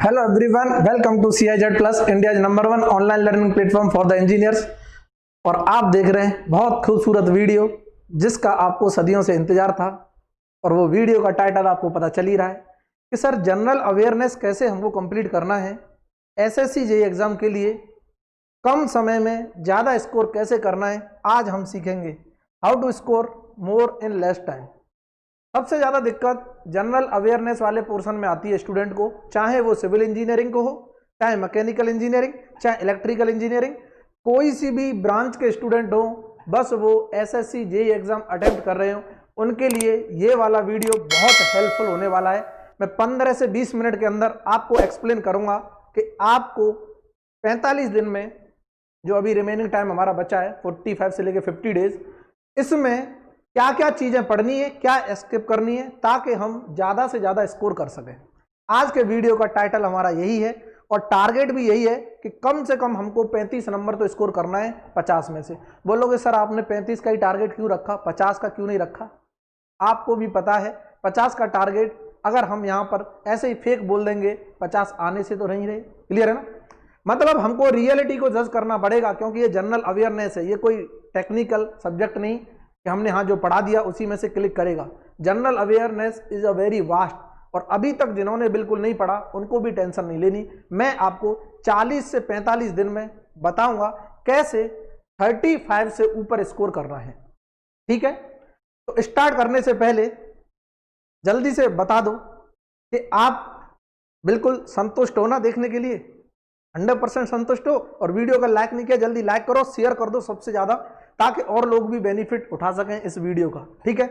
Hello everyone, welcome to CIZ plus, India's number 1 online learning platform for the engineers. और आप देख रहे हैं बहुत खूबसूरत वीडियो जिसका आपको सदियों से इंतजार था। और वो वीडियो का टाइटल आपको पता चल ही रहा है कि सर जनरल अवेयरनेस कैसे हमको कंप्लीट करना है, SSC JEE एग्जाम के लिए कम समय में ज़्यादा स्कोर कैसे करना है। आज हम सीखेंगे how to score more in less time. सबसे ज़्यादा दिक्कत जनरल अवेयरनेस वाले पोर्शन में आती है स्टूडेंट को, चाहे वो सिविल इंजीनियरिंग को हो, चाहे मैकेनिकल इंजीनियरिंग, चाहे इलेक्ट्रिकल इंजीनियरिंग, कोई सी भी ब्रांच के स्टूडेंट हो, बस वो SSC JEE एग्जाम अटेम्प्ट कर रहे हो, उनके लिए ये वाला वीडियो बहुत हेल्पफुल होने वाला है। मैं 15 से 20 मिनट के अंदर आपको एक्सप्लेन करूंगा कि आपको 45 दिन में, जो अभी रिमेनिंग टाइम हमारा बचा है 45 से लेकर 50 डेज, इसमें क्या क्या चीजें पढ़नी है, क्या स्किप करनी है, ताकि हम ज्यादा से ज्यादा स्कोर कर सकें। आज के वीडियो का टाइटल हमारा यही है और टारगेट भी यही है कि कम से कम हमको 35 नंबर तो स्कोर करना है 50 में से। बोलोगे सर आपने 35 का ही टारगेट क्यों रखा, 50 का क्यों नहीं रखा? आपको भी पता है 50 का टारगेट अगर हम यहाँ पर ऐसे ही फेक बोल देंगे 50 आने से तो नहीं रहे। क्लियर है ना? मतलब हमको रियलिटी को जज करना पड़ेगा, क्योंकि ये जनरल अवेयरनेस है, ये कोई टेक्निकल सब्जेक्ट नहीं कि हमने हाँ जो पढ़ा दिया उसी में से क्लिक करेगा। General awareness is a very vast, और अभी तक जिन्होंने बिल्कुल नहीं पढ़ा उनको भी टेंशन नहीं लेनी। मैं आपको 40 से 45 दिन में बताऊंगा कैसे 35 से ऊपर स्कोर करना है। ठीक है, तो स्टार्ट करने से पहले जल्दी से बता दो कि आप बिल्कुल संतुष्ट हो ना देखने के लिए, 100% संतुष्ट हो। और वीडियो का लाइक नहीं किया, जल्दी लाइक करो, शेयर कर दो सबसे ज्यादा, ताकि और लोग भी बेनिफिट उठा सकें इस वीडियो का। ठीक है,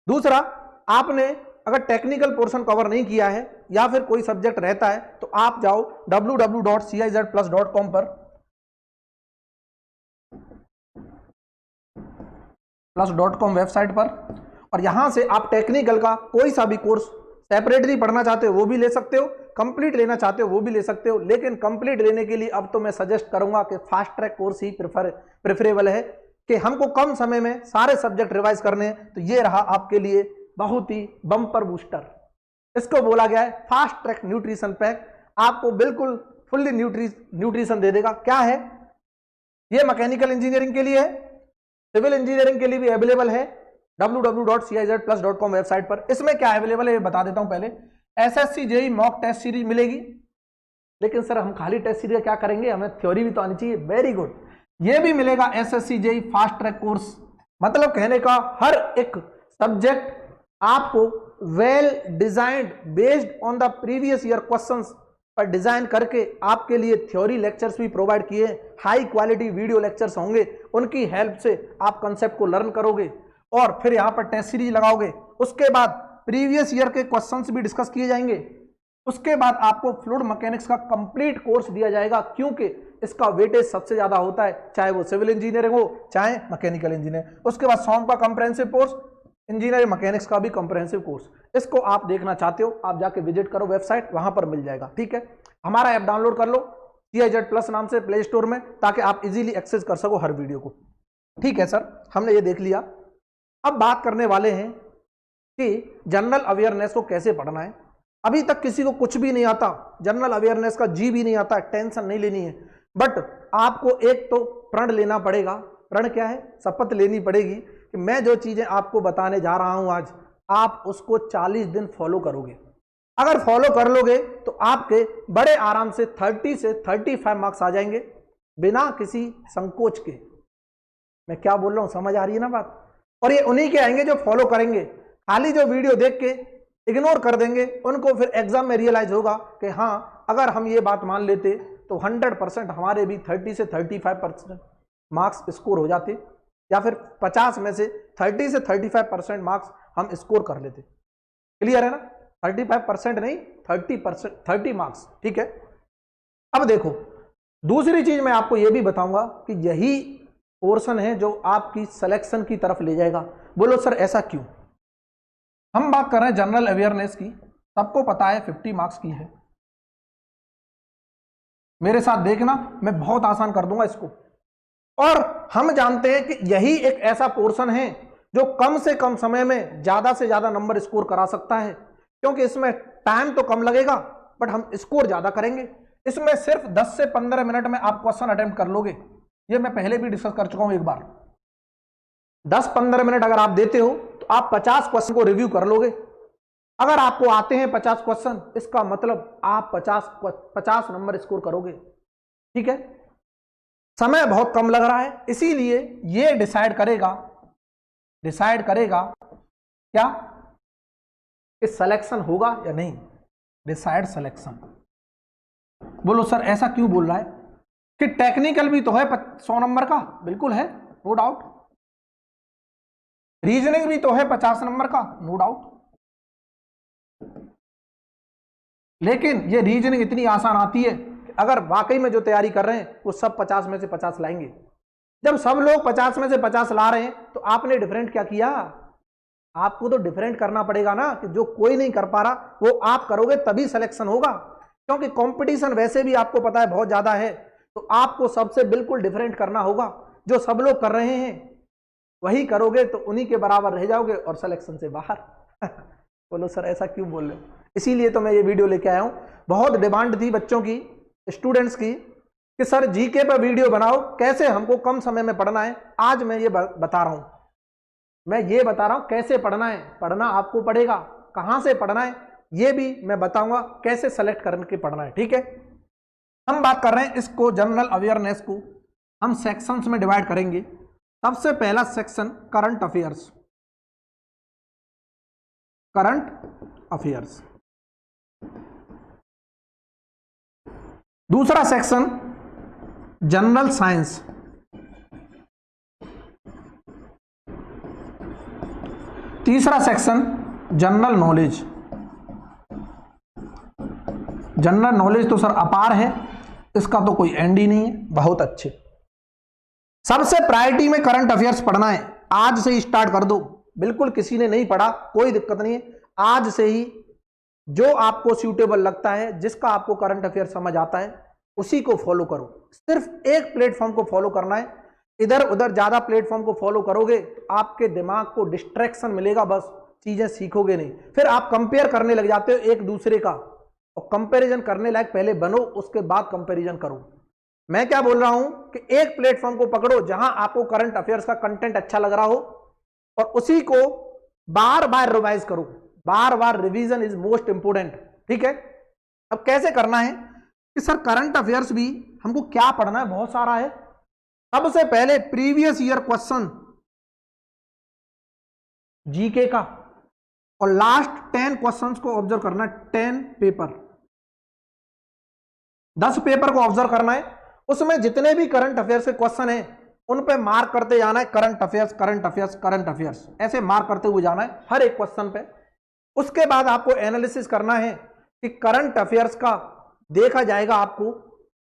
दूसरा, आपने अगर टेक्निकल पोर्शन कवर नहीं किया है या फिर कोई सब्जेक्ट रहता है तो आप जाओ www.cizplus.com पर, plus.com वेबसाइट पर, और यहां से आप टेक्निकल का कोई सा भी कोर्स सेपरेटली पढ़ना चाहते हो वो भी ले सकते हो, कंप्लीट लेना चाहते हो वो भी ले सकते हो। लेकिन कंप्लीट लेने के लिए अब तो मैं सजेस्ट करूंगा कि फास्ट ट्रैक कोर्स ही प्रेफरेबल है, कि हमको कम समय में सारे सब्जेक्ट रिवाइज करने हैं। तो ये रहा आपके लिए बहुत ही बम्पर बूस्टर, इसको बोला गया है फास्ट ट्रैक न्यूट्रिशन पैक। आपको बिल्कुल फुल्ली न्यूट्रिशन दे देगा। क्या है ये? मैकेनिकल इंजीनियरिंग के लिए है, सिविल इंजीनियरिंग के लिए भी अवेलेबल है www.cizplus.com वेबसाइट पर। इसमें क्या अवेलेबल है ये बता देता हूं पहले। SSC JEE mock test series मिलेगी, लेकिन सर हम खाली टेस्ट सीरीज क्या करेंगे, हमें थ्योरी भी तो आनी चाहिए। वेरी गुड, ये भी मिलेगा SSC JEE fast track course. मतलब कहने का हर एक सब्जेक्ट आपको well designed based on the previous year questions पर डिजाइन करके आपके लिए थ्योरी लेक्चर्स भी प्रोवाइड किए। हाई क्वालिटी वीडियो लेक्चर्स होंगे, उनकी हेल्प से आप कंसेप्ट को लर्न करोगे और फिर यहां पर टेस्ट सीरीज लगाओगे। उसके बाद प्रीवियस ईयर के क्वेश्चंस भी डिस्कस किए जाएंगे। उसके बाद आपको फ्लूइड मैकेनिक्स का कंप्लीट कोर्स दिया जाएगा, क्योंकि इसका वेटेज सबसे ज्यादा होता है, चाहे वो सिविल इंजीनियरिंग हो चाहे मैकेनिकल इंजीनियरिंग। उसके बाद सॉन्ग का कंप्रेहेंसिव कोर्स, इंजीनियरिंग मैकेनिक्स का भी कंप्रेहेंसिव कोर्स। इसको आप देखना चाहते हो आप जाके विजिट करो वेबसाइट, वहां पर मिल जाएगा। ठीक है, हमारा ऐप डाउनलोड कर लो CIZ प्लस नाम से प्ले स्टोर में, ताकि आप इजीली एक्सेस कर सको हर वीडियो को। ठीक है सर, हमने ये देख लिया। अब बात करने वाले हैं कि जनरल अवेयरनेस को कैसे पढ़ना है। अभी तक किसी को कुछ भी नहीं आता, जनरल अवेयरनेस का जी भी नहीं आता, टेंशन नहीं लेनी है। बट आपको एक तो प्रण लेना पड़ेगा। प्रण क्या है? शपथ लेनी पड़ेगी कि मैं जो चीजें आपको बताने जा रहा हूं आज, आप उसको 40 दिन फॉलो करोगे। अगर फॉलो कर लोगे तो आपके बड़े आराम से 30 से 35 मार्क्स आ जाएंगे, बिना किसी संकोच के। मैं क्या बोल रहा हूं, समझ आ रही है ना बात? और ये उन्हीं के आएंगे जो फॉलो करेंगे। खाली जो वीडियो देख के इग्नोर कर देंगे, उनको फिर एग्जाम में रियलाइज होगा कि हाँ, अगर हम ये बात मान लेते तो 100% हमारे भी 30 से 35% मार्क्स स्कोर हो जाते, या फिर 50 में से 30 से 35% मार्क्स हम स्कोर कर लेते। क्लियर है ना? 35% नहीं, 30%, 30 मार्क्स। ठीक है, अब देखो दूसरी चीज मैं आपको यह भी बताऊंगा कि यही पोर्शन है जो आपकी सिलेक्शन की तरफ ले जाएगा। बोलो सर ऐसा क्यों? हम बात कर रहे हैं जनरल अवेयरनेस की, सबको पता है 50 मार्क्स की है। मेरे साथ देखना, मैं बहुत आसान कर दूंगा इसको। और हम जानते हैं कि यही एक ऐसा पोर्शन है जो कम से कम समय में ज्यादा से ज्यादा नंबर स्कोर करा सकता है, क्योंकि इसमें टाइम तो कम लगेगा बट हम स्कोर ज्यादा करेंगे। इसमें सिर्फ 10 से 15 मिनट में आप क्वेश्चन अटेम्प्ट कर लोगे, ये मैं पहले भी डिस्कस कर चुका हूं एक बार। 10-15 मिनट अगर आप देते हो तो आप 50 क्वेश्चन को रिव्यू कर लोगे। अगर आपको आते हैं 50 क्वेश्चन, इसका मतलब आप 50 नंबर स्कोर करोगे। ठीक है, समय बहुत कम लग रहा है, इसीलिए ये डिसाइड करेगा क्या कि सिलेक्शन होगा या नहीं। Decide selection. बोलो सर ऐसा क्यों बोल रहा है कि टेक्निकल भी तो है 100 नंबर का, बिल्कुल है, नो डाउट। रीजनिंग भी तो है 50 नंबर का, नो डाउट। लेकिन ये रीजनिंग इतनी आसान आती है कि अगर वाकई में जो तैयारी कर रहे हैं वो सब 50 में से 50 लाएंगे। जब सब लोग 50 में से 50 ला रहे हैं तो आपने डिफरेंट क्या किया? आपको तो डिफरेंट करना पड़ेगा ना, कि जो कोई नहीं कर पा रहा वो आप करोगे तभी सिलेक्शन होगा। क्योंकि कंपटीशन वैसे भी आपको पता है बहुत ज्यादा है, तो आपको सबसे बिल्कुल डिफरेंट करना होगा। जो सब लोग कर रहे हैं वही करोगे तो उन्हीं के बराबर रह जाओगे और सिलेक्शन से बाहर। बोलो सर ऐसा क्यों बोल रहे हो? इसीलिए तो मैं ये वीडियो लेके आया हूं। बहुत डिमांड थी बच्चों की, स्टूडेंट्स की, कि सर जीके पर वीडियो बनाओ, कैसे हमको कम समय में पढ़ना है। आज मैं ये बता रहा हूं, कैसे पढ़ना है। पढ़ना आपको पड़ेगा, कहां से पढ़ना है ये भी मैं बताऊंगा, कैसे सेलेक्ट करके पढ़ना है। ठीक है, हम बात कर रहे हैं इसको जनरल अवेयरनेस को हम सेक्शंस में डिवाइड करेंगे। सबसे पहला सेक्शन करंट अफेयर्स। दूसरा सेक्शन जनरल साइंस। तीसरा section general knowledge. General knowledge तो सर अपार है, इसका तो कोई एंड ही नहीं है, बहुत अच्छे। सबसे प्रायोरिटी में करंट अफेयर्स पढ़ना है, आज से ही स्टार्ट कर दो। बिल्कुल किसी ने नहीं पढ़ा कोई दिक्कत नहीं है, आज से ही जो आपको सूटेबल लगता है, जिसका आपको करंट अफेयर समझ आता है उसी को फॉलो करो। सिर्फ एक प्लेटफॉर्म को फॉलो करना है, इधर उधर ज्यादा प्लेटफॉर्म को फॉलो करोगे आपके दिमाग को डिस्ट्रैक्शन मिलेगा, बस चीजें सीखोगे नहीं। फिर आप कंपेयर करने लग जाते हो एक दूसरे का, और कंपैरिजन करने लायक पहले बनो, उसके बाद कंपैरिजन करो। मैं क्या बोल रहा हूं कि एक प्लेटफॉर्म को पकड़ो जहां आपको करंट अफेयर्स का कंटेंट अच्छा लग रहा हो, और उसी को बार बार रिवाइज करो। बार बार रिवीजन इज मोस्ट इंपोर्टेंट। ठीक है, अब कैसे करना है कि सर करंट अफेयर्स भी हमको क्या पढ़ना है, बहुत सारा है। सबसे पहले प्रीवियस ईयर क्वेश्चन जीके का, और लास्ट 10 क्वेश्चंस को ऑब्जर्व करना है। 10 पेपर, 10 पेपर को ऑब्जर्व करना है। उसमें जितने भी करंट अफेयर्स के क्वेश्चन हैं उन पे मार्क करते जाना है, करंट अफेयर्स, ऐसे मार्क करते हुए जाना है हर एक क्वेश्चन पे। उसके बाद आपको एनालिसिस करना है कि करंट अफेयर्स का देखा जाएगा आपको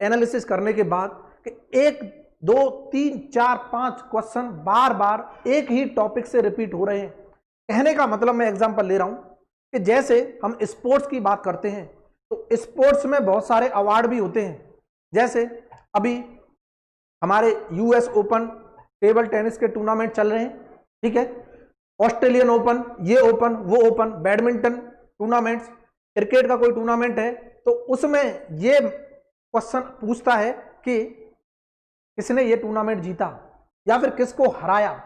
एनालिसिस करने के बाद कि 1, 2, 3, 4, 5 क्वेश्चन बार बार एक ही टॉपिक से रिपीट हो रहे हैं। कहने का मतलब मैं एग्जांपल ले रहा हूं कि जैसे हम स्पोर्ट्स की बात करते हैं तो स्पोर्ट्स में बहुत सारे अवार्ड भी होते हैं। जैसे अभी हमारे यूएस ओपन टेबल टेनिस के टूर्नामेंट चल रहे हैं, ठीक है, ऑस्ट्रेलियन ओपन, ये ओपन, वो ओपन, बैडमिंटन टूर्नामेंट्स, क्रिकेट का कोई टूर्नामेंट है तो उसमें ये क्वेश्चन पूछता है कि किसने ये टूर्नामेंट जीता या फिर किसको हराया।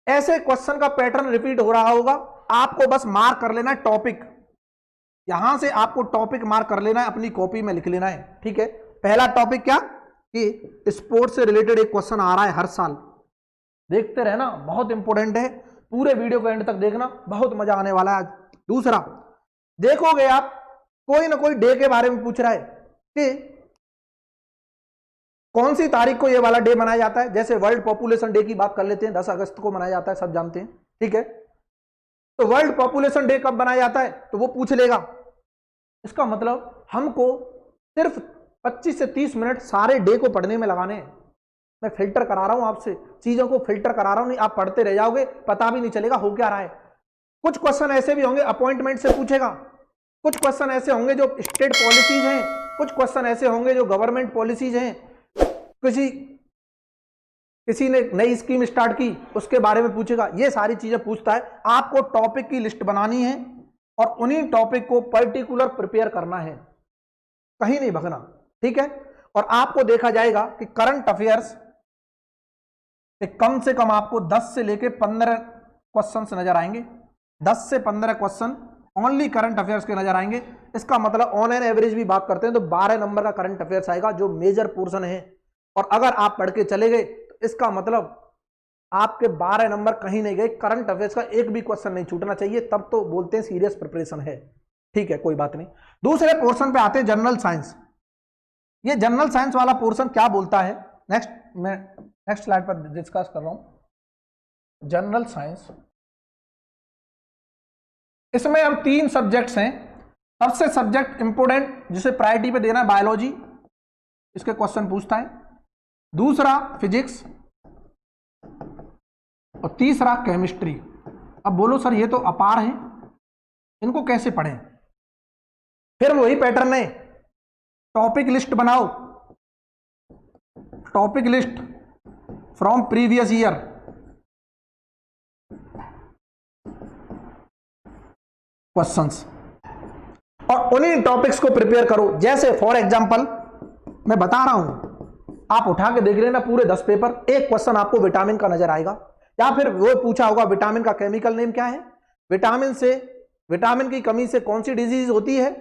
ऐसे क्वेश्चन का पैटर्न रिपीट हो रहा होगा, आपको बस मार्क कर लेना है टॉपिक। यहां से आपको टॉपिक मार्क कर लेना है, अपनी कॉपी में लिख लेना है। ठीक है, पहला टॉपिक क्या कि स्पोर्ट्स से रिलेटेड एक क्वेश्चन आ रहा है हर साल, देखते रहना, बहुत इंपॉर्टेंट है। पूरे वीडियो को एंड तक देखना, बहुत मजा आने वाला है आज। दूसरा देखोगे आप कोई ना कोई डे के बारे में पूछ रहा है कि कौन सी तारीख को ये वाला डे मनाया जाता है। जैसे वर्ल्ड पॉपुलेशन डे की बात कर लेते हैं, 10 अगस्त को मनाया जाता है, सब जानते हैं। ठीक है, तो वर्ल्ड पॉपुलेशन डे कब मनाया जाता है तो वो पूछ लेगा। इसका मतलब हमको सिर्फ 25 से 30 मिनट सारे डे को पढ़ने में लगाने हैं। मैं फिल्टर करा रहा हूं आपसे, चीजों को फिल्टर करा रहा हूं, नहीं आप पढ़ते रह जाओगे, पता भी नहीं चलेगा हो क्या रहा है। कुछ क्वेश्चन ऐसे भी होंगे अपॉइंटमेंट से पूछेगा, कुछ क्वेश्चन ऐसे होंगे जो स्टेट पॉलिसीज हैं, कुछ क्वेश्चन ऐसे होंगे जो गवर्नमेंट पॉलिसीज हैं, किसी ने नई स्कीम स्टार्ट की उसके बारे में पूछेगा। ये सारी चीजें पूछता है। आपको टॉपिक की लिस्ट बनानी है और उन्हीं टॉपिक को पर्टिकुलर प्रिपेयर करना है। कहीं नहीं भगना, ठीक है। और आपको देखा जाएगा कि करंट अफेयर्स कम से कम आपको 10 से लेके 15 क्वेश्चंस नजर आएंगे, 10 से 15 क्वेश्चन ओनली करंट अफेयर्स के नजर आएंगे। इसका मतलब ऑन एन एवरेज भी बात करते हैं तो 12 नंबर का करंट अफेयर्स आएगा, जो मेजर पोर्शन है। और अगर आप पढ़ के चले गए तो इसका मतलब आपके 12 नंबर कहीं नहीं गए, करंट अफेयर्स का एक भी क्वेश्चन नहीं छूटना चाहिए, तब तो बोलते हैं सीरियस प्रिपरेशन है, ठीक है, कोई बात नहीं। दूसरे पोर्शन पे आते हैं जनरल साइंस। ये जनरल साइंस वाला पोर्शन क्या बोलता है, मैं नेक्स्ट स्लाइड पर डिस्कस कर रहा हूं। जनरल साइंस, इसमें अब 3 सब्जेक्ट्स हैं। सबसे सब्जेक्ट इंपोर्टेंट जिसे प्रायोरिटी पे देना है बायोलॉजी, इसके क्वेश्चन पूछता है। दूसरा फिजिक्स और तीसरा केमिस्ट्री। अब बोलो सर ये तो अपार है, इनको कैसे पढ़ें? फिर वही पैटर्न है, टॉपिक लिस्ट बनाओ, topic list from previous year, questions, और उन्हीं टॉपिक्स को प्रिपेयर करो। जैसे फॉर एग्जांपल मैं बता रहा हूं, आप उठा के देख लेना पूरे 10 पेपर, एक क्वेश्चन आपको विटामिन का नजर आएगा, या फिर वो पूछा होगा विटामिन का केमिकल नेम क्या है, विटामिन की कमी से कौन सी डिजीज होती है।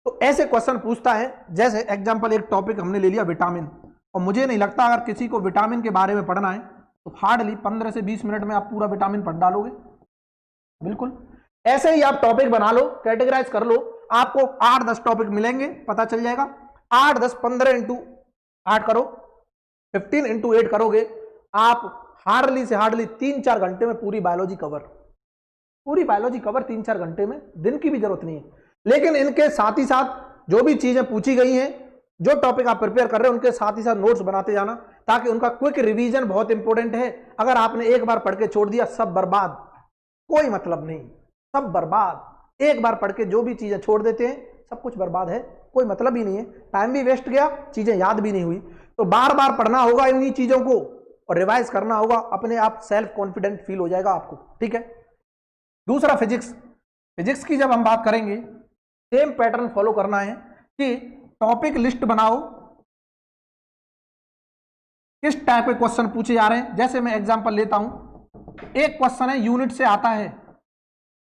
तो ऐसे क्वेश्चन पूछता है। जैसे एग्जांपल एक टॉपिक हमने ले लिया विटामिन, और मुझे नहीं लगता अगर किसी को विटामिन के बारे में पढ़ना है तो हार्डली 15 से 20 मिनट में आप पूरा विटामिन पढ़ डालोगे, बिल्कुल। ऐसे ही आप टॉपिक बना लो, कैटेगराइज कर लो, आपको 8-10 टॉपिक मिलेंगे, पता चल जाएगा। 8, 10, 15 इंटू 8 करो, 15 इंटू 8 करोगे, आप हार्डली से हार्डली 3-4 घंटे में पूरी बायोलॉजी कवर 3-4 घंटे में, दिन की भी जरूरत नहीं है। लेकिन इनके साथ ही साथ जो भी चीजें पूछी गई हैं, जो टॉपिक आप प्रिपेयर कर रहे हो, उनके साथ ही साथ नोट्स बनाते जाना, ताकि उनका क्विक रिवीजन बहुत इंपॉर्टेंट है। अगर आपने एक बार पढ़ के छोड़ दिया, सब बर्बाद, कोई मतलब नहीं, सब बर्बाद। एक बार पढ़ के जो भी चीजें छोड़ देते हैं, सब कुछ बर्बाद है, कोई मतलब ही नहीं है, टाइम भी वेस्ट गया, चीजें याद भी नहीं हुई। तो बार बार पढ़ना होगा इन्हीं चीजों को और रिवाइज करना होगा, अपने आप सेल्फ कॉन्फिडेंट फील हो जाएगा आपको, ठीक है। दूसरा फिजिक्स की जब हम बात करेंगे, सेम पैटर्न फॉलो करना है कि टॉपिक लिस्ट बनाओ, किस टाइप के क्वेश्चन पूछे जा रहे हैं। जैसे मैं एग्जांपल लेता हूं, एक क्वेश्चन है यूनिट से आता है,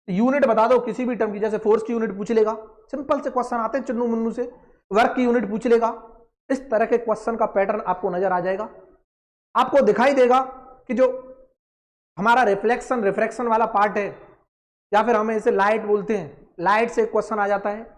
यूनिट बता दो किसी भी टर्म की, जैसे फोर्स की यूनिट पूछ लेगा, सिंपल से क्वेश्चन आते हैं चुन्नू मुन्नू से, वर्क की यूनिट पूछ लेगा। इस तरह के क्वेश्चन का पैटर्न आपको नजर आ जाएगा। आपको दिखाई देगा कि जो हमारा रिफ्लेक्शन वाला पार्ट है, या फिर हमें इसे लाइट बोलते हैं, लाइट से क्वेश्चन आ जाता है,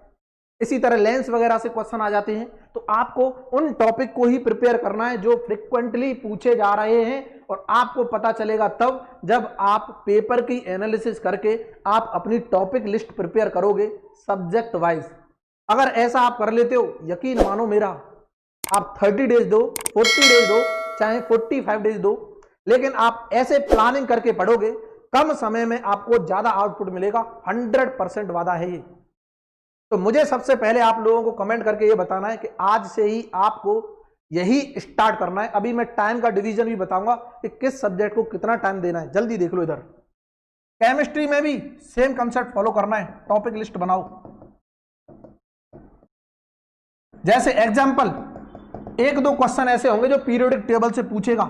इसी तरह लेंस वगैरह से क्वेश्चन आ जाते हैं। तो आपको उन टॉपिक को ही प्रिपेयर करना है जो फ्रिक्वेंटली पूछे जा रहे हैं, और आपको पता चलेगा तब जब आप पेपर की एनालिसिस करके आप अपनी टॉपिक लिस्ट प्रिपेयर करोगे सब्जेक्ट वाइज। अगर ऐसा आप कर लेते हो, यकीन मानो मेरा, आप 30 डेज दो, 40 डेज दो, चाहे 45 डेज दो, लेकिन आप ऐसे प्लानिंग करके पढ़ोगे, कम समय में आपको ज्यादा आउटपुट मिलेगा, 100% वादा है ये। तो मुझे सबसे पहले आप लोगों को कमेंट करके ये बताना है कि आज से ही आपको यही स्टार्ट करना है। अभी मैं टाइम का डिवीजन भी बताऊंगा कि किस सब्जेक्ट को कितना टाइम देना है, जल्दी देख लो। इधर केमिस्ट्री में भी सेम कंसेप्ट फॉलो करना है, टॉपिक लिस्ट बनाओ। जैसे एग्जांपल 1-2 क्वेश्चन ऐसे होंगे जो पीरियोडिक टेबल से पूछेगा।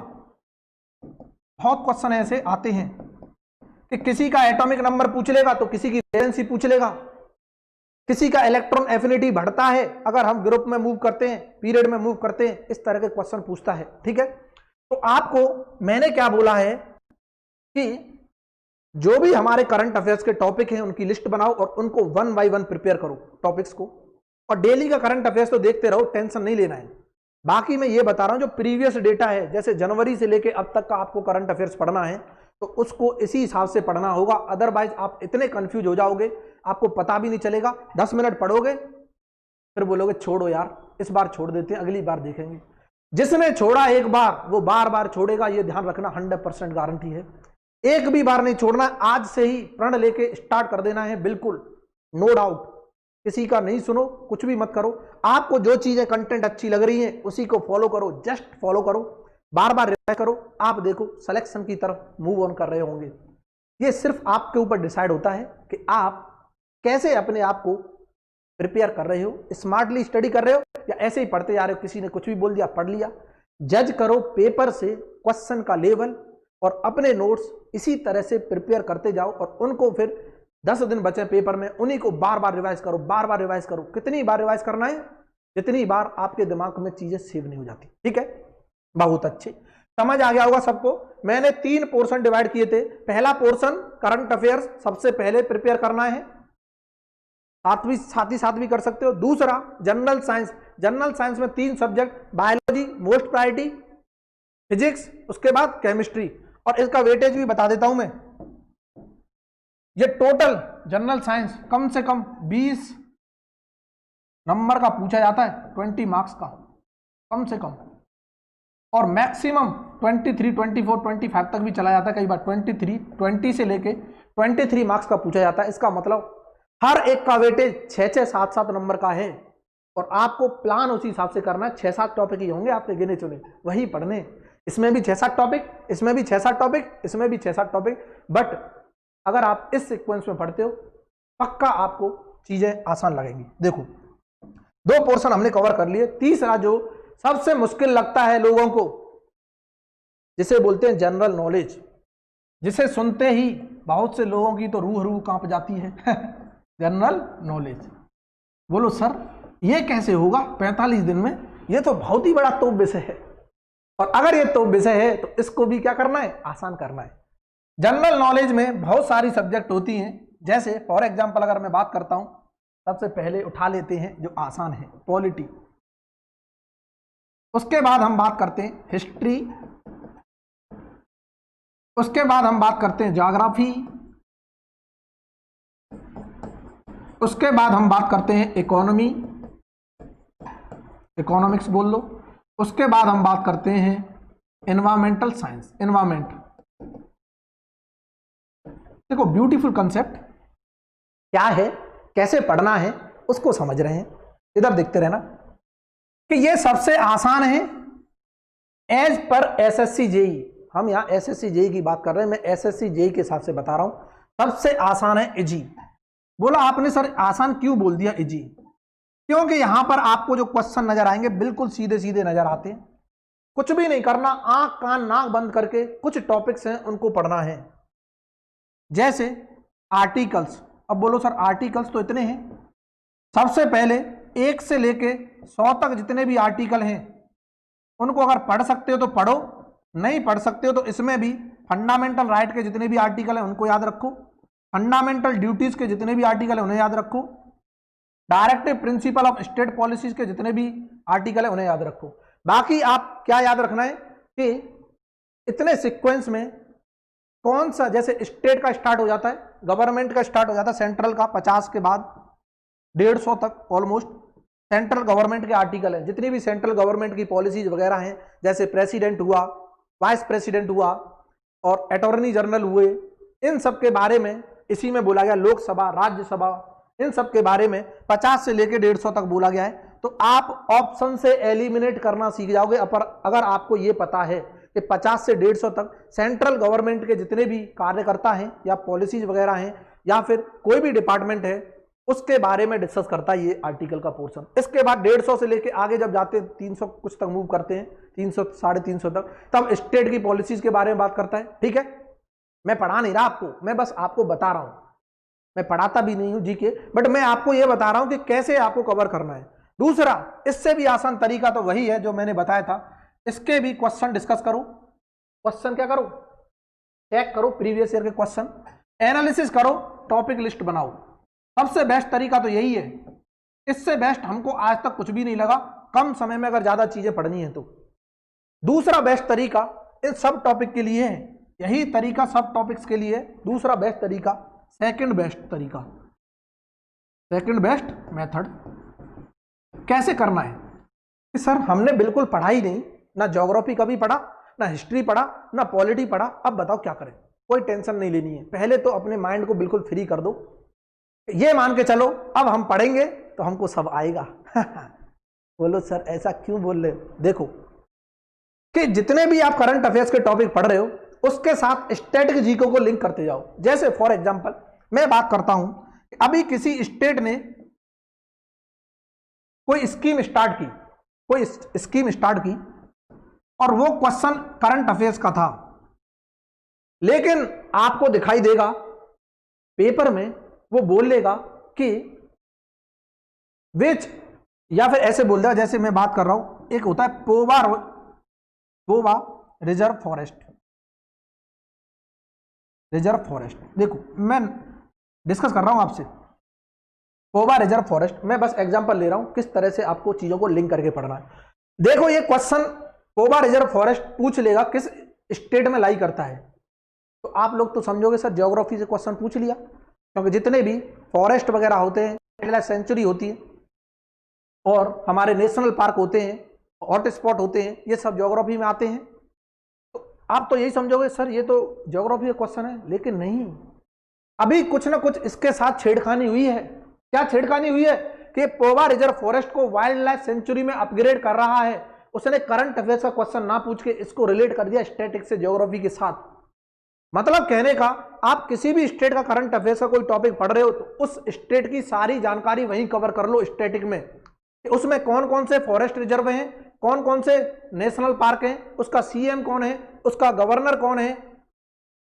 बहुत क्वेश्चन ऐसे आते हैं कि किसी का एटॉमिक नंबर पूछ लेगा तो किसी की वैलेंसी पूछ लेगा, किसी का इलेक्ट्रॉन एफिनिटी बढ़ता है अगर हम ग्रुप में मूव करते हैं, पीरियड में मूव करते हैं, इस तरह के क्वेश्चन पूछता है, ठीक है। तो आपको मैंने क्या बोला है कि जो भी हमारे करंट अफेयर्स के टॉपिक हैं उनकी लिस्ट बनाओ और उनको 1 बाय 1 प्रिपेयर करो टॉपिक्स को, और डेली का करंट अफेयर्स तो देखते रहो, टेंशन नहीं लेना है। बाकी मैं ये बता रहा हूं जो प्रीवियस डेटा है, जैसे जनवरी से लेके अब तक का आपको करंट अफेयर्स पढ़ना है तो उसको इसी हिसाब से पढ़ना होगा, अदरवाइज आप इतने कंफ्यूज हो जाओगे, आपको पता भी नहीं चलेगा। 10 मिनट पढ़ोगे फिर बोलोगे छोड़ो यार, इस बार छोड़ देते हैं, अगली बार देखेंगे। जिसने छोड़ा एक बार वो बार बार छोड़ेगा, ये ध्यान रखना, 100% गारंटी है। एक भी बार नहीं छोड़ना, आज से ही प्रण लेके स्टार्ट कर देना है, बिल्कुल नो डाउट। किसी का नहीं सुनो, कुछ भी मत करो, आपको जो चीजें कंटेंट अच्छी लग रही है उसी को फॉलो करो, जस्ट फॉलो करो, बार बार रिवाइज करो। आप देखो सिलेक्शन की तरफ मूव ऑन कर रहे होंगे। ये सिर्फ आपके ऊपर डिसाइड होता है कि आप कैसे अपने आप को प्रिपेयर कर रहे हो, स्मार्टली स्टडी कर रहे हो, या ऐसे ही पढ़ते जा रहे हो, किसी ने कुछ भी बोल दिया पढ़ लिया। जज करो पेपर से क्वेश्चन का लेवल और अपने नोट्स इसी तरह से प्रिपेयर करते जाओ और उनको फिर 10 दिन बचे पेपर में, उन्हीं को बार बार रिवाइज करो, बार बार रिवाइज करो। कितनी बार रिवाइज करना है? जितनी बार आपके दिमाग में चीजें सेव नहीं हो जाती। ठीक है, बहुत अच्छे, समझ आ गया होगा सबको। मैंने 3 पोर्शन डिवाइड किए थे। पहला पोर्शन करंट अफेयर्स सबसे पहले प्रिपेयर करना है, साथ ही भी कर सकते हो। दूसरा जनरल साइंस, जनरल साइंस में 3 subject, biology most priority, physics, उसके बाद केमिस्ट्री। और इसका वेटेज भी बता देता हूं मैं। ये टोटल जनरल साइंस कम से कम 20 नंबर का पूछा जाता है, 20 मार्क्स का कम से कम, और मैक्सिमम 23, 24, 25 तक भी चला जाता है कई बार। 20 से लेके 23 मार्क्स का पूछा जाता है। इसका मतलब हर एक का वेटेज 6-6, 7-7 नंबर का है और आपको प्लान उसी हिसाब से करना है। 6-7 टॉपिक ही होंगे आपके गिने चुने, वही पढ़ने। इसमें भी 6-7 टॉपिक, इसमें भी 6-7 टॉपिक, इसमें भी 6-7 टॉपिक। बट अगर आप इस सीक्वेंस में पढ़ते हो पक्का आपको चीजें आसान लगेंगी। देखो 2 पोर्शन हमने कवर कर लिए। तीसरा जो सबसे मुश्किल लगता है लोगों को, जिसे बोलते हैं जनरल नॉलेज, जिसे सुनते ही बहुत से लोगों की तो रूह कांप जाती है। जनरल नॉलेज, बोलो सर ये कैसे होगा 45 दिन में? ये तो बहुत ही बड़ा तोप विषय है, और अगर ये तोप विषय है तो इसको भी क्या करना है? आसान करना है। जनरल नॉलेज में बहुत सारी सब्जेक्ट होती हैं। जैसे फॉर एग्जांपल अगर मैं बात करता हूं, सबसे पहले उठा लेते हैं जो आसान है, पॉलिटी। उसके बाद हम बात करते हैं हिस्ट्री, उसके बाद हम बात करते हैं ज्योग्राफी, उसके बाद हम बात करते हैं इकोनॉमी, इकोनॉमिक्स बोल लो। उसके बाद हम बात करते हैं एनवायरमेंटल साइंस, एनवायरमेंट। देखो ब्यूटीफुल कंसेप्ट क्या है, कैसे पढ़ना है उसको समझ रहे हैं। इधर देखते रहना कि ये सबसे आसान है एज पर एसएससी जेई। हम यहां एसएससी जेई की बात कर रहे हैं, मैं एसएससी जेई के हिसाब से बता रहा हूं। सबसे आसान है इजी। बोला आपने सर आसान क्यों बोल दिया इजी? क्योंकि यहां पर आपको जो क्वेश्चन नजर आएंगे बिल्कुल सीधे सीधे नजर आते हैं। कुछ भी नहीं करना, आंख कान नाक बंद करके कुछ टॉपिक्स हैं उनको पढ़ना है। जैसे आर्टिकल्स। अब बोलो सर आर्टिकल्स तो इतने हैं। सबसे पहले 1 से लेके 100 तक जितने भी आर्टिकल हैं उनको अगर पढ़ सकते हो तो पढ़ो, नहीं पढ़ सकते हो तो इसमें भी फंडामेंटल राइट के जितने भी आर्टिकल हैं उनको याद रखो, फंडामेंटल ड्यूटीज के जितने भी आर्टिकल हैं उन्हें याद रखो, directive principle of state policies के जितने भी आर्टिकल हैं उन्हें याद रखो। बाकी आप क्या याद रखना है कि इतने सीक्वेंस में कौन सा, जैसे स्टेट का स्टार्ट हो जाता है, गवर्नमेंट का स्टार्ट हो जाता है, सेंट्रल का 50 के बाद 150 तक ऑलमोस्ट सेंट्रल गवर्नमेंट के आर्टिकल हैं। जितनी भी सेंट्रल गवर्नमेंट की पॉलिसीज वगैरह हैं, जैसे प्रेसिडेंट हुआ, वाइस प्रेसिडेंट हुआ और अटॉर्नी जनरल हुए, इन सब के बारे में इसी में बोला गया। लोकसभा, राज्यसभा, इन सब के बारे में 50 से लेकर 150 तक बोला गया है। तो आप ऑप्शन से एलिमिनेट करना सीख जाओगे अगर आपको ये पता है कि 50 से 150 तक सेंट्रल गवर्नमेंट के जितने भी कार्यकर्ता हैं या पॉलिसीज वगैरह हैं या फिर कोई भी डिपार्टमेंट है उसके बारे में डिस्कस करता है ये आर्टिकल का पोर्शन। इसके बाद 150 से लेके आगे जब जाते हैं 300 कुछ तक मूव करते हैं, 300 350 तक, तब स्टेट की पॉलिसीज के बारे में बात करता है। ठीक है, मैं पढ़ा नहीं रहा आपको, मैं बस आपको बता रहा हूं। मैं पढ़ाता भी नहीं हूं जीके, बट मैं आपको यह बता रहा हूं कि कैसे आपको कवर करना है। दूसरा, इससे भी आसान तरीका तो वही है जो मैंने बताया था। इसके भी क्वेश्चन डिस्कस करो। क्वेश्चन क्या करो? चेक करो प्रीवियस ईयर के क्वेश्चन, एनालिसिस करो, टॉपिक लिस्ट बनाओ। सबसे बेस्ट तरीका तो यही है। इससे बेस्ट हमको आज तक कुछ भी नहीं लगा, कम समय में अगर ज्यादा चीजें पढ़नी है तो। दूसरा बेस्ट तरीका इन सब टॉपिक के लिए है, यही तरीका सब टॉपिक्स के लिए। दूसरा बेस्ट तरीका, सेकंड बेस्ट तरीका, सेकंड बेस्ट मेथड कैसे करना है कि सर हमने बिल्कुल पढ़ा ही नहीं, ना ज्योग्राफी कभी पढ़ा, ना हिस्ट्री पढ़ा, ना पॉलिटी पढ़ा, अब बताओ क्या करें। कोई टेंशन नहीं लेनी है। पहले तो अपने माइंड को बिल्कुल फ्री कर दो, ये मान के चलो अब हम पढ़ेंगे तो हमको सब आएगा। बोलो सर ऐसा क्यों बोल रहे हो? देखो कि जितने भी आप करंट अफेयर्स के टॉपिक पढ़ रहे हो उसके साथ स्टैटिक जीको को लिंक करते जाओ। जैसे फॉर एग्जांपल मैं बात करता हूं कि अभी किसी स्टेट ने कोई स्कीम स्टार्ट की और वो क्वेश्चन करंट अफेयर्स का था, लेकिन आपको दिखाई देगा पेपर में वो बोल लेगा कि विच, या फिर ऐसे बोल देगा जैसे मैं बात कर रहा हूं, एक होता है पोवा रिजर्व फॉरेस्ट। देखो मैं डिस्कस कर रहा हूं आपसे पोवा रिजर्व फॉरेस्ट, मैं बस एग्जांपल ले रहा हूं किस तरह से आपको चीजों को लिंक करके पढ़ना है। देखो ये क्वेश्चन पोवा रिजर्व फॉरेस्ट पूछ लेगा किस स्टेट में लाई करता है, तो आप लोग तो समझोगे सर ज्योग्राफी से क्वेश्चन पूछ लिया, क्योंकि जितने भी फॉरेस्ट वगैरह होते हैं, वाइल्ड लाइफ सेंचुरी होती है और हमारे नेशनल पार्क होते हैं, हॉट स्पॉट होते हैं, ये सब ज्योग्राफी में आते हैं। तो आप तो यही समझोगे सर ये तो ज्योग्राफी का क्वेश्चन है, लेकिन नहीं, अभी कुछ ना कुछ इसके साथ छेड़खानी हुई है। क्या छेड़खानी हुई है कि पोवा रिजर्व फॉरेस्ट को वाइल्ड लाइफ सेंचुरी में अपग्रेड कर रहा है। उसने करंट अफेयर्स का क्वेश्चन ना पूछ के इसको रिलेट कर दिया स्टैटिक्स से ज्योग्राफी के साथ। मतलब कहने का, आप किसी भी स्टेट का करंट अफेयर्स का कोई टॉपिक पढ़ रहे हो तो उस स्टेट की सारी जानकारी वहीं कवर कर लो स्टैटिक में, उसमें कौन कौन से फॉरेस्ट रिजर्व हैं, कौन कौन से नेशनल पार्क हैं, उसका सीएम कौन है, उसका गवर्नर कौन है,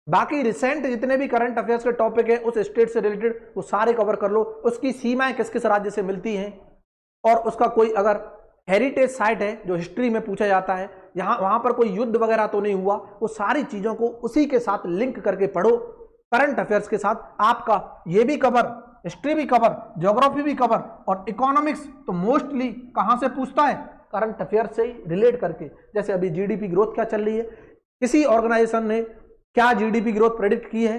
बाकी रिसेंट जितने भी करंट अफेयर्स के टॉपिक है उस स्टेट से रिलेटेड वो सारे कवर कर लो। उसकी सीमाएं किस किस राज्य से मिलती हैं, और उसका कोई अगर हेरिटेज साइट है जो हिस्ट्री में पूछा जाता है, यहाँ वहां पर कोई युद्ध वगैरह तो नहीं हुआ, वो सारी चीजों को उसी के साथ लिंक करके पढ़ो करंट अफेयर्स के साथ। आपका ये भी कवर, हिस्ट्री भी कवर, ज्योग्राफी भी कवर, और इकोनॉमिक्स तो मोस्टली कहां से पूछता है, करंट अफेयर्स से ही रिलेट करके। जैसे अभी जीडीपी ग्रोथ क्या चल रही है, किसी ऑर्गेनाइजेशन ने क्या जीडीपी ग्रोथ प्रेडिक्ट की है,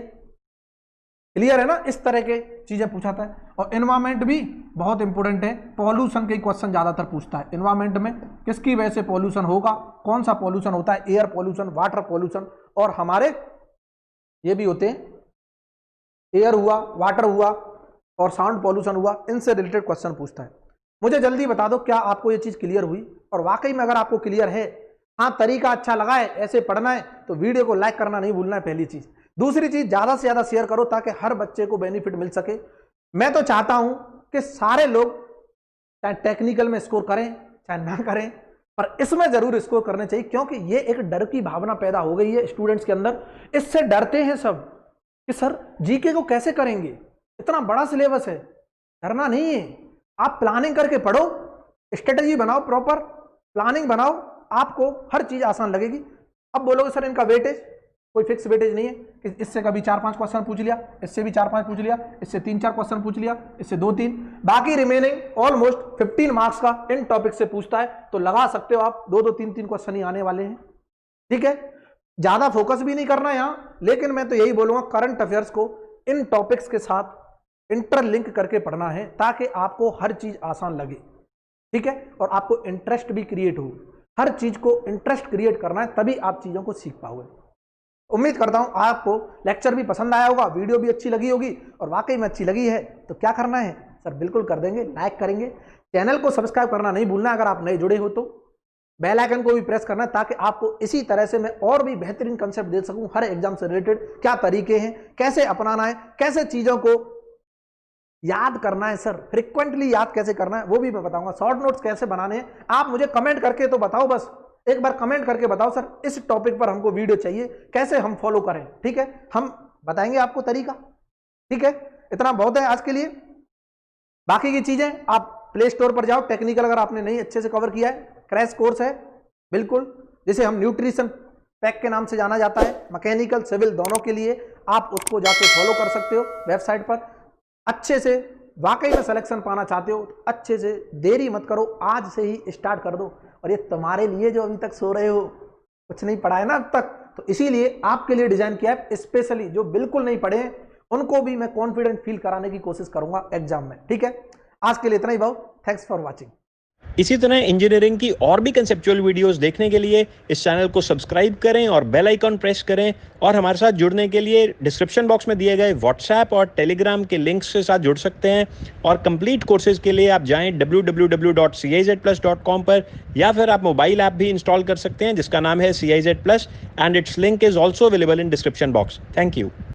क्लियर है ना, इस तरह के चीजें पूछाता है। और एनवायरमेंट भी बहुत इंपॉर्टेंट है, पॉल्यूशन के क्वेश्चन ज्यादातर पूछता है। एनवायरमेंट में किसकी वजह से पॉल्यूशन होगा, कौन सा पॉल्यूशन होता है, एयर पॉल्यूशन, वाटर पॉल्यूशन, और हमारे ये भी होते हैं, एयर हुआ, वाटर हुआ और साउंड पॉल्यूशन हुआ, इनसे रिलेटेड क्वेश्चन पूछता है। मुझे जल्दी बता दो क्या आपको ये चीज क्लियर हुई, और वाकई में अगर आपको क्लियर है, हाँ तरीका अच्छा लगा है, ऐसे पढ़ना है, तो वीडियो को लाइक करना नहीं भूलना है, पहली चीज। दूसरी चीज, ज्यादा से ज्यादा शेयर करो ताकि हर बच्चे को बेनिफिट मिल सके। मैं तो चाहता हूं कि सारे लोग चाहे टेक्निकल में स्कोर करें चाहे ना करें, पर इसमें जरूर स्कोर करने चाहिए, क्योंकि ये एक डर की भावना पैदा हो गई है स्टूडेंट्स के अंदर। इससे डरते हैं सब कि सर जीके को कैसे करेंगे, इतना बड़ा सिलेबस है। डरना नहीं है, आप प्लानिंग करके पढ़ो, स्ट्रेटेजी बनाओ, प्रॉपर प्लानिंग बनाओ, आपको हर चीज आसान लगेगी। अब बोलोगे सर इनका वेटेज, कोई फिक्स वेटेज नहीं है कि इससे कभी 4-5 क्वेश्चन पूछ लिया, इससे भी 4-5 पूछ लिया, इससे 3-4 क्वेश्चन पूछ लिया, इससे 2-3, बाकी रिमेनिंग ऑलमोस्ट 15 मार्क्स का इन टॉपिक से पूछता है, तो लगा सकते हो आप 2-2, 3-3 क्वेश्चन ही आने वाले हैं। ठीक है, ज्यादा फोकस भी नहीं करना यहां, लेकिन मैं तो यही बोलूंगा करंट अफेयर्स को इन टॉपिक्स के साथ इंटरलिंक करके पढ़ना है ताकि आपको हर चीज आसान लगे। ठीक है, और आपको इंटरेस्ट भी क्रिएट हो, हर चीज को इंटरेस्ट क्रिएट करना है, तभी आप चीजों को सीख पाओगे। उम्मीद करता हूं आपको लेक्चर भी पसंद आया होगा, वीडियो भी अच्छी लगी होगी, और वाकई में अच्छी लगी है तो क्या करना है सर, बिल्कुल कर देंगे, लाइक करेंगे, चैनल को सब्सक्राइब करना नहीं भूलना, अगर आप नए जुड़े हो तो बेल आइकन को भी प्रेस करना है, ताकि आपको इसी तरह से मैं और भी बेहतरीन कंसेप्ट दे सकूं हर एग्जाम से रिलेटेड। क्या तरीके हैं, कैसे अपनाना है, कैसे चीजों को याद करना है, सर फ्रिक्वेंटली याद कैसे करना है वो भी मैं बताऊंगा, शॉर्ट नोट्स कैसे बनाने हैं। आप मुझे कमेंट करके तो बताओ, बस एक बार कमेंट करके बताओ सर इस टॉपिक पर हमको वीडियो चाहिए, कैसे हम फॉलो करें। ठीक है, हम बताएंगे आपको तरीका। ठीक है, इतना बहुत है आज के लिए, बाकी की चीजें आप प्ले स्टोर पर जाओ, टेक्निकल अगर आपने नहीं अच्छे से कवर किया है, क्रैश कोर्स है बिल्कुल, जिसे हम न्यूट्रिशन पैक के नाम से जाना जाता है, मैकेनिकल सिविल दोनों के लिए, आप उसको जाके फॉलो कर सकते हो वेबसाइट पर। अच्छे से वाकई में सिलेक्शन पाना चाहते हो तो अच्छे से देरी मत करो, आज से ही स्टार्ट कर दो। और ये तुम्हारे लिए जो अभी तक सो रहे हो, कुछ नहीं पढ़ा है ना अब तक, तो इसीलिए आपके लिए डिजाइन किया है, स्पेशली जो बिल्कुल नहीं पढ़े हैं उनको भी मैं कॉन्फिडेंट फील कराने की कोशिश करूंगा एग्जाम में। ठीक है, आज के लिए इतना ही बहुत, थैंक्स फॉर वॉचिंग। इसी तरह इंजीनियरिंग की और भी कंसेप्चुअल वीडियोस देखने के लिए इस चैनल को सब्सक्राइब करें और बेल आइकॉन प्रेस करें, और हमारे साथ जुड़ने के लिए डिस्क्रिप्शन बॉक्स में दिए गए व्हाट्सएप और टेलीग्राम के लिंक्स के साथ जुड़ सकते हैं। और कंप्लीट कोर्सेज के लिए आप जाएं www.cizplus.com पर, या फिर आप मोबाइल ऐप भी इंस्टॉल कर सकते हैं जिसका नाम है CIZ Plus, and it's link is also available in description box. Thank you.